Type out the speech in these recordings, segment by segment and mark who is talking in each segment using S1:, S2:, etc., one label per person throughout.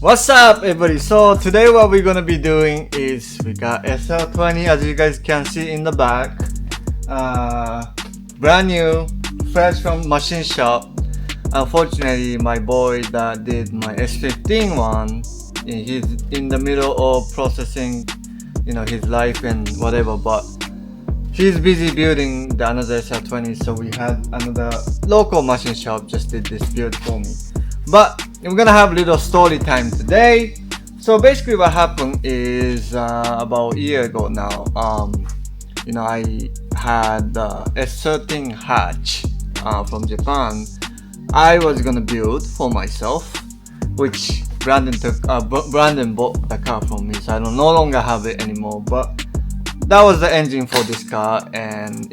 S1: What's up, everybody? So today what we're gonna be doing is we got SR20, as you guys can see in the back, brand new, fresh from machine shop. Unfortunately, my boy that did my S15 one, he's in the middle of processing, his life and whatever, but he's busy building the another SR20, so we had another local machine shop just did this build for me. But we're gonna have a little story time today. So basically what happened is about a year ago now, I had the S13 hatch from Japan. I was gonna build for myself, which Brandon bought the car from me, so I no longer have it anymore. But that was the engine for this car, and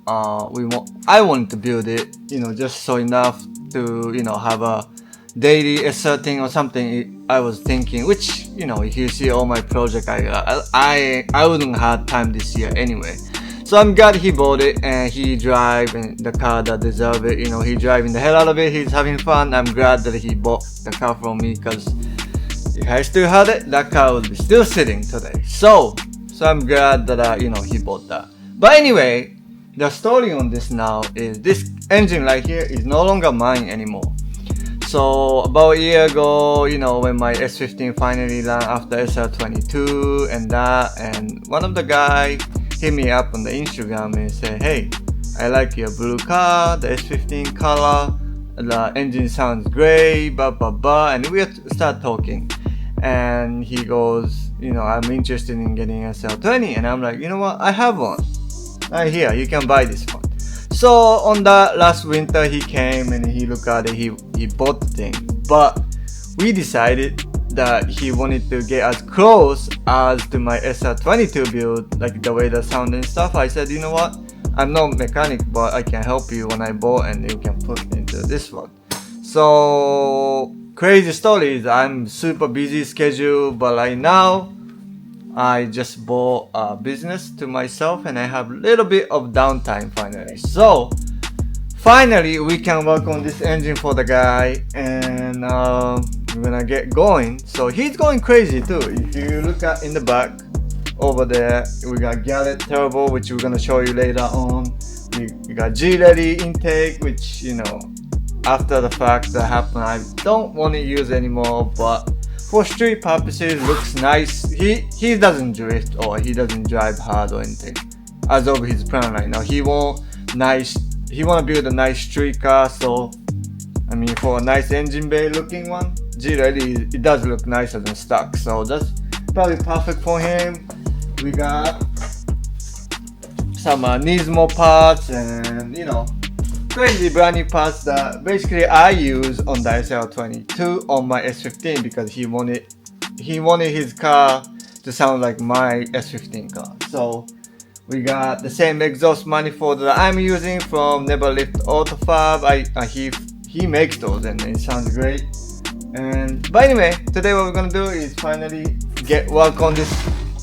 S1: I wanted to build it, just so enough to have a daily S13 or something. I was thinking, which if you see all my project, I wouldn't have time this year anyway. So I'm glad he bought it and he driving the car that deserve it. He driving the hell out of it. He's having fun. I'm glad that he bought the car from me, because if I still had it, that car would be still sitting today. So I'm glad that he bought that. But anyway, the story on this now is this engine right here is no longer mine anymore. So about a year ago, when my S15 finally ran after SR22 and one of the guy hit me up on the Instagram and said, "Hey, I like your blue car, the S15 color, the engine sounds great, blah blah blah," and we start talking. And he goes, "I'm interested in getting SR20," and I'm like, "You know what? I have one right here. You can buy this one." So on that last winter, he came and he looked at it. He bought the thing, but we decided that he wanted to get as close as to my SR22 build, like the way the sound and stuff. I said, "You know what? I'm no mechanic, but I can help you when I bought, and you can put into this one." So crazy story is I'm super busy schedule, but right now I just bought a business to myself and I have a little bit of downtime finally. So finally we can work on this engine for the guy, and we're gonna get going. So he's going crazy too. If you look at in the back over there, we got Garrett turbo, which we're gonna show you later on. We got G-Ready intake, which after the fact that happened, I don't want to use anymore, but for street purposes looks nice. He doesn't drift or he doesn't drive hard or anything as of his plan right now. He want to build a nice street car, so for a nice engine bay looking one, G-Ready, it does look nicer than stock, so that's probably perfect for him. We got some Nismo parts and crazy brand new parts that basically I use on the SR22 on my S15, because he wanted his car to sound like my S15 car. So we got the same exhaust manifold that I'm using from Never Lift Auto Fab. He makes those and it sounds great. But anyway, today what we're gonna do is finally work on this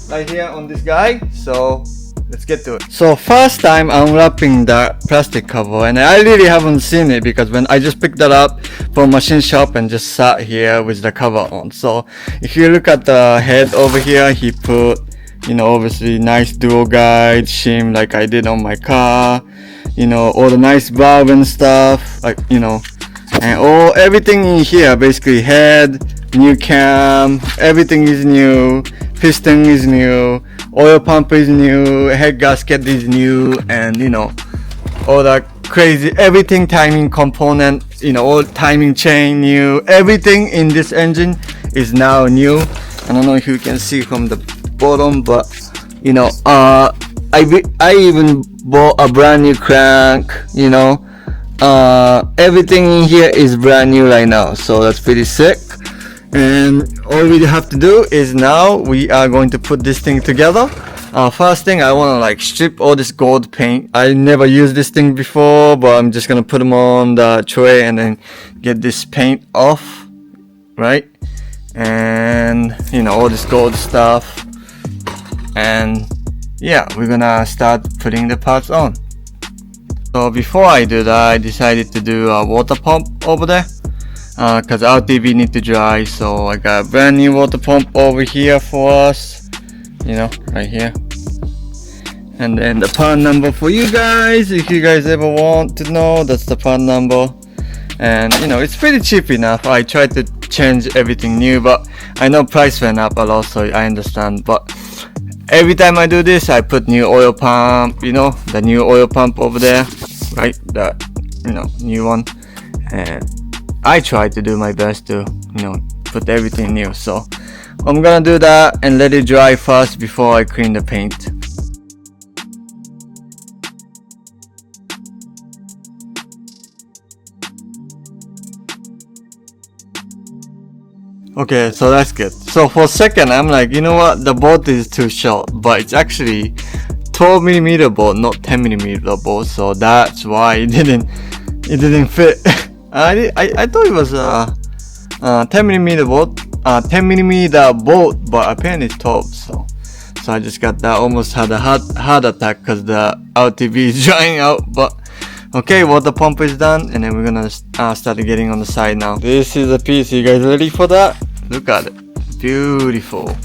S1: right here on this guy. So let's get to it. So first time unwrapping the plastic cover, and I really haven't seen it because when I just picked that up from machine shop and just sat here with the cover on. So if you look at the head over here, he put obviously nice dual guide shim like I did on my car, all the nice valve and stuff, like and everything in here, basically head, new cam, everything is new, piston is new, oil pump is new, head gasket is new, and all that crazy everything, timing component, all timing chain new, everything in this engine is now new. I don't know if you can see from the bottom, but I even bought a brand new crank. Everything in here is brand new right now, so that's pretty sick. And all we have to do is now we are going to put this thing together. First thing, I want to strip all this gold paint. I never used this thing before, but I'm just gonna put them on the tray and then get this paint off, right? And all this gold stuff, and yeah, we're gonna start putting the parts on. So before I do that, I decided to do a water pump over there. because our TV need to dry. So I got a brand new water pump over here for us, you know, right here. And then the part number for you guys, if you guys ever want to know, that's the part number. And you know, it's pretty cheap enough. I tried to change everything new, but I know price went up a lot, so I understand. But every time I do this, I put new oil pump, you know, the new oil pump over there, right? The, you know, new one. And I try to do my best to, you know, put everything new. So I'm gonna do that and let it dry first before I clean the paint. Okay, so that's good. So for a second, I'm like, you know what? The bolt is too short, but it's actually 12mm bolt, not 10mm bolt. So that's why it didn't fit. I thought it was a 10mm bolt, 10mm bolt, but apparently it's 12. So I just got that. Almost had a heart attack because the RTV is drying out. But okay, water pump is done, and then we're gonna start getting on the side now. This is a piece. You guys ready for that? Look at it, beautiful.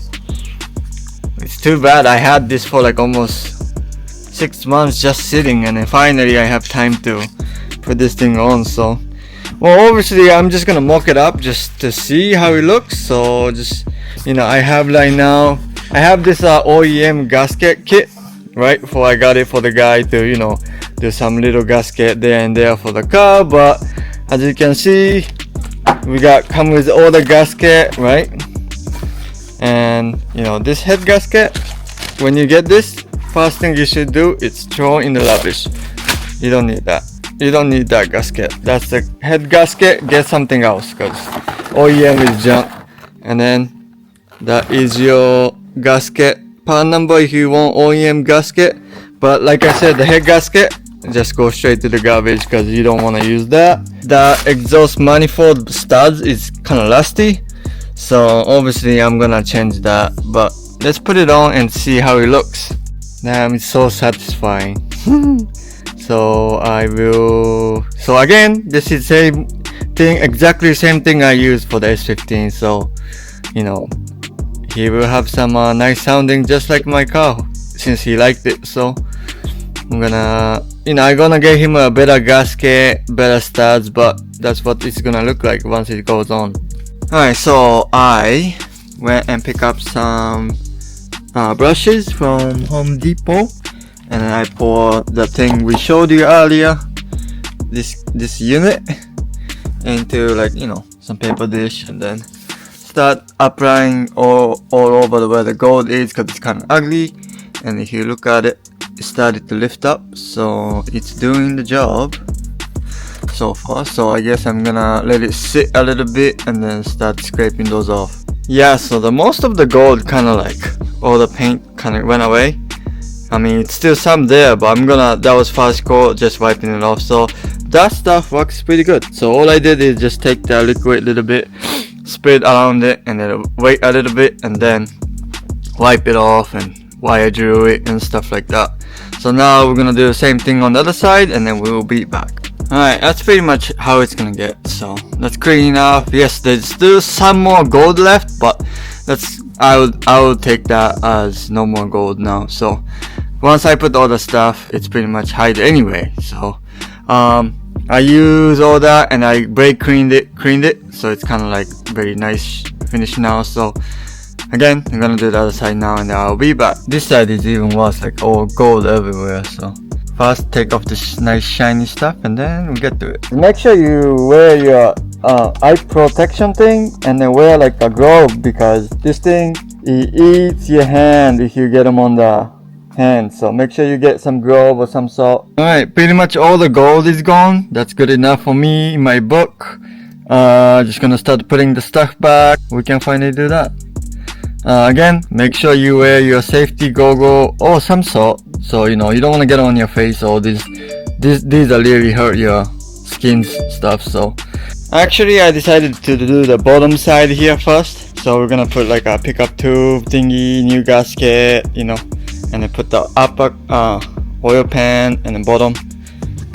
S1: It's too bad I had this for like almost 6 months just sitting, and then finally I have time to put this thing on. So, well, obviously I'm just gonna mock it up just to see how it looks. So just, you know, I have right now, I have this OEM gasket kit, right? Before I got it for the guy to, you know, do some little gasket there and there for the car. But as you can see, we come with all the gasket, right? And you know, this head gasket, when you get this, first thing you should do is throw in the rubbish. You don't need that. You don't need that gasket. That's the head gasket. Get something else, because OEM is junk. And then that is your gasket part number if you want OEM gasket. But like I said, the head gasket, just go straight to the garbage because you don't want to use that. The exhaust manifold studs is kind of rusty, so obviously I'm gonna change that. But let's put it on and see how it looks. Damn, it's so satisfying. So again, this is same thing, exactly same thing I used for the S15. So you know, he will have some nice sounding just like my car, since he liked it. So I'm gonna get him a better gasket, better studs, but that's what it's gonna look like once it goes on. Alright, so I went and picked up some brushes from Home Depot, and then I poured the thing we showed you earlier, this unit, into, like, you know, some paper dish, and then start applying all over where the gold is, because it's kind of ugly. And if you look at it, it started to lift up, so it's doing the job so far. So I guess I'm gonna let it sit a little bit and then start scraping those off. Yeah, so the most of the gold kind of, like, all the paint kind of went away. I mean, it's still some there, but that was first coat, just wiping it off. So that stuff works pretty good. So all I did is just take the liquid a little bit, spray it around it, and then wait a little bit, and then wipe it off and wire drill it and stuff like that. So now we're gonna do the same thing on the other side, and then we will be back. Alright, that's pretty much how it's gonna get. So let's clean it off. Yes, there's still some more gold left, but I will take that as no more gold now. So once I put all the stuff, it's pretty much hide anyway. So I use all that and I brake cleaned it, so it's kind of like very nice finish now. So again, I'm gonna do the other side now, and then I'll be back. This side is even worse, like all gold everywhere. So first take off this nice shiny stuff, and then we get to it. Make sure you wear your eye protection thing, and then wear like a glove, because this thing, it eats your hand if you get them on the hand. So make sure you get some glove or some salt. Alright, pretty much all the gold is gone. That's good enough for me in my book. Just gonna start putting the stuff back. We can finally do that. Again, make sure you wear your safety goggle or some salt, so you know you don't want to get on your face. Or these are really hurt your skin stuff. So actually I decided to do the bottom side here first. So we're gonna put like a pickup tube thingy, new gasket, you know, and then put the upper oil pan and the bottom,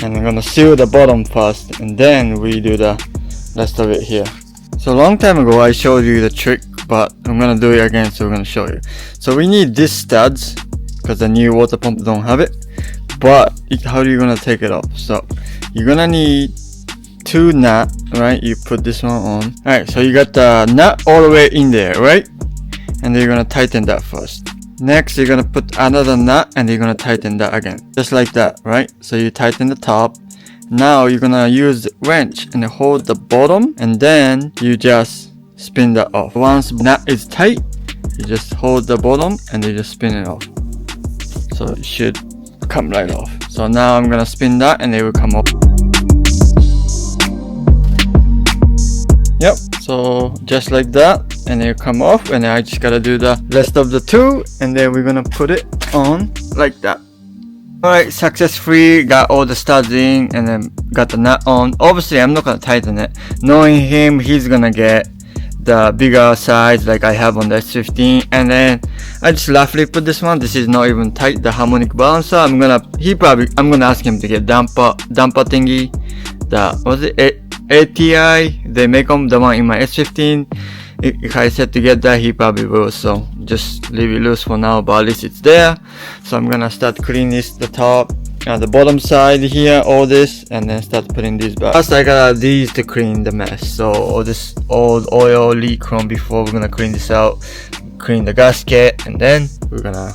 S1: and I'm gonna seal the bottom first, and then we do the rest of it here. So long time ago I showed you the trick, but I'm gonna do it again, so we're gonna show you. So we need these studs because the new water pump don't have it. But how are you gonna take it off? So you're gonna need 2 nut, right? You put this one on. Alright, so you got the nut all the way in there, right? And then you're gonna tighten that first. Next, you're gonna put another nut and you're gonna tighten that again. Just like that, right? So you tighten the top. Now you're gonna use the wrench and hold the bottom, and then you just spin that off. Once nut is tight, you just hold the bottom and you just spin it off. So it should come right off. So now I'm gonna spin that and it will come off. Yep, so just like that, and it'll come off, and then I just gotta do the rest of the 2, and then we're gonna put it on like that. Alright, successfully got all the studs in, and then got the nut on. Obviously I'm not gonna tighten it. Knowing him, he's gonna get the bigger size like I have on the S15, and then I just roughly put this one. This is not even tight, the harmonic balancer. I'm gonna ask him to get damper thingy. The was it ATI? They make them, the one in my S15. If I set to get that, he probably will. So just leave it loose for now, but at least it's there. So I'm gonna start cleaning this, the top, the bottom side here, all this, and then start putting these back. First I got these to clean the mess. So all this old oil leak from before, we're gonna clean this out, clean the gasket, and then we're gonna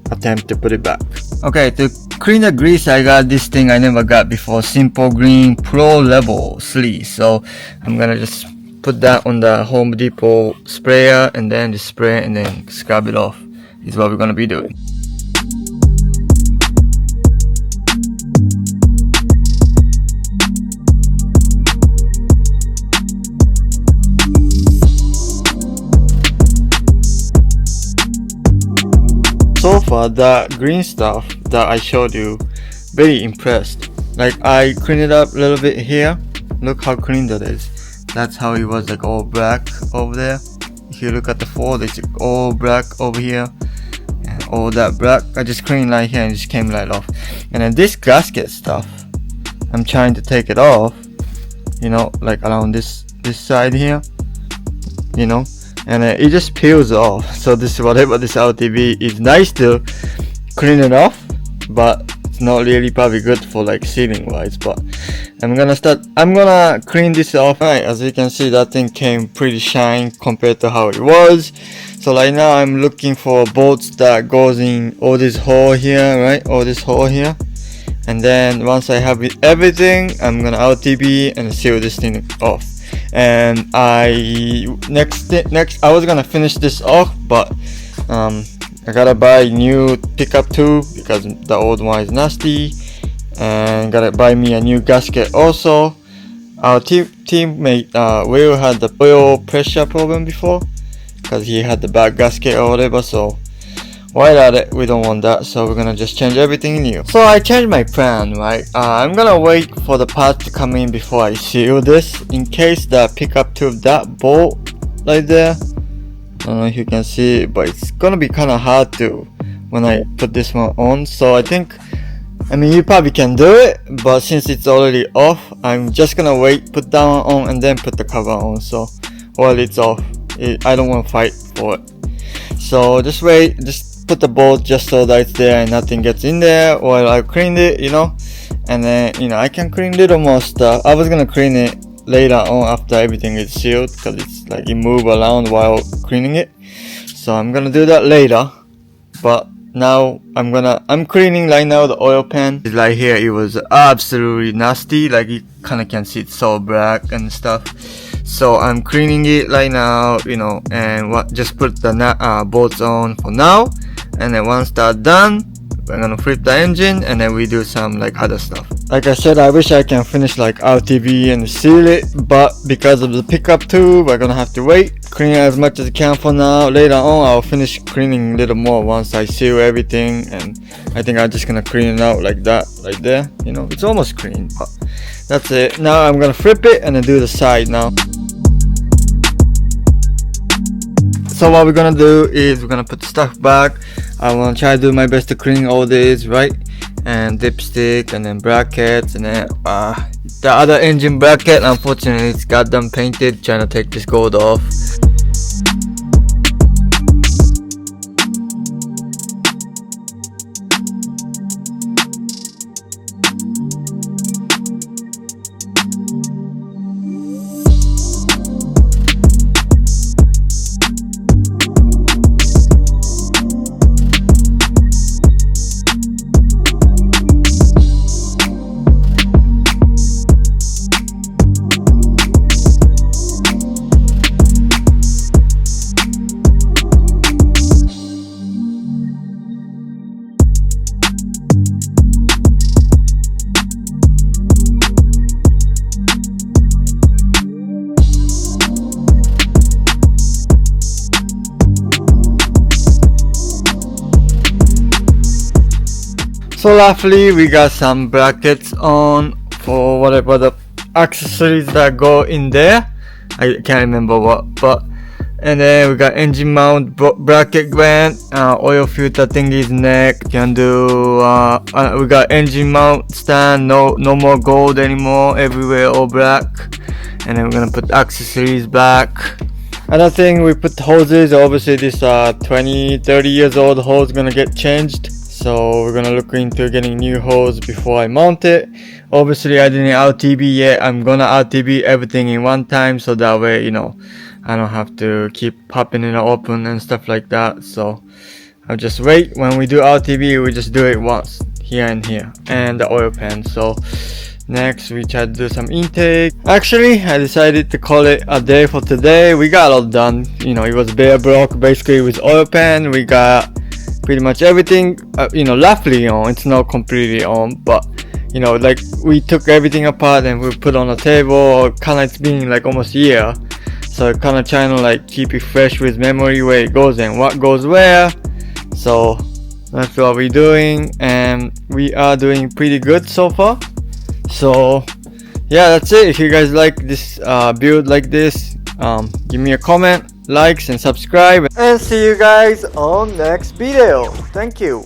S1: attempt to put it back. Okay, to clean the grease, I got this thing I never got before, Simple Green Pro Level 3. So I'm gonna just put that on the Home Depot sprayer, and then just spray and then scrub it off is what we're gonna be doing. So far, the green stuff that I showed you, very impressed. Like I cleaned it up a little bit here. Look how clean that is. That's how it was, like all black over there. If you look at the fold, it's all black over here, and all that black. I just cleaned right here and it just came right off. And then this gasket stuff, I'm trying to take it off, you know, like around this side here, you know, and it just peels off. So this, whatever this LTV is nice to clean it off, but it's not really probably good for like sealing wise. But I'm gonna clean this off. Right, as you can see, that thing came pretty shine compared to how it was. So right now I'm looking for bolts that goes in all this hole here, right, all this hole here. And then once I have everything, I'm gonna LTB and seal this thing off. And next I was gonna finish this off, but I gotta buy new pickup tube because the old one is nasty, and gotta buy me a new gasket also. Our teammate Will had the oil pressure problem before because he had the bad gasket or whatever, so while at it, we don't want that, so we're gonna just change everything new. So I changed my plan, right? I'm gonna wait for the parts to come in before I seal this, in case the pickup tube, that bolt right there, I don't know if you can see it, but it's gonna be kind of hard to when I put this one on. So I mean you probably can do it, but since it's already off, I'm just gonna wait, put that one on, and then put the cover on. So while it's off, I don't want to fight for it. So just wait, just put the bolt just so that it's there and nothing gets in there while I cleaned it, you know. And then, you know, I can clean little more stuff. I was gonna clean it later on after everything is sealed, because it's like you move around while cleaning it. So I'm gonna do that later. But now I'm cleaning right now the oil pan. Right here, it was absolutely nasty. Like you kinda can see it's so black and stuff. So I'm cleaning it right now, you know, and just put the bolts on for now. And then once that's done, we're gonna flip the engine, and then we do some like other stuff. Like I said, I wish I can finish like RTV and seal it, but because of the pickup tube, we're gonna have to wait. Clean as much as I can for now. Later on, I'll finish cleaning a little more once I seal everything, and I think I'm just gonna clean it out like that, right there. You know, it's almost clean, but that's it. Now I'm gonna flip it and then do the side now. So what we're gonna do is we're gonna put the stuff back. I wanna try to do my best to clean all this, right? And dipstick, and then brackets, and then The other engine bracket, unfortunately, it's goddamn painted. Trying to take this gold off. So lastly, we got some brackets on for whatever the accessories that go in there. I can't remember what, but and then we got engine mount bracket gland, oil filter thingy's neck. Can do. We got engine mount stand. No more gold anymore. Everywhere all black. And then we're gonna put accessories back. Another thing, we put hoses. Obviously, this 20-30 years old hose gonna get changed. So we're gonna look into getting new hose before I mount it. Obviously I didn't RTB yet. I'm gonna RTB everything in one time, so that way, you know, I don't have to keep popping it open and stuff like that. So I'll just wait. When we do RTB, we just do it once, here and here, and the oil pan. So next we try to do some intake. Actually, I decided to call it a day for today. We got all done. You know, it was bare broke basically with oil pan. We got pretty much everything, you know, roughly on. It's not completely on, but you know, like we took everything apart and we put on a table. Kind of, it's been like almost a year, so kind of trying to like keep it fresh with memory where it goes and what goes where. So that's what we're doing, and we are doing pretty good so far. So yeah, that's it. If you guys like this build like this, give me a comment, likes and subscribe, and see you guys on next video. Thank you.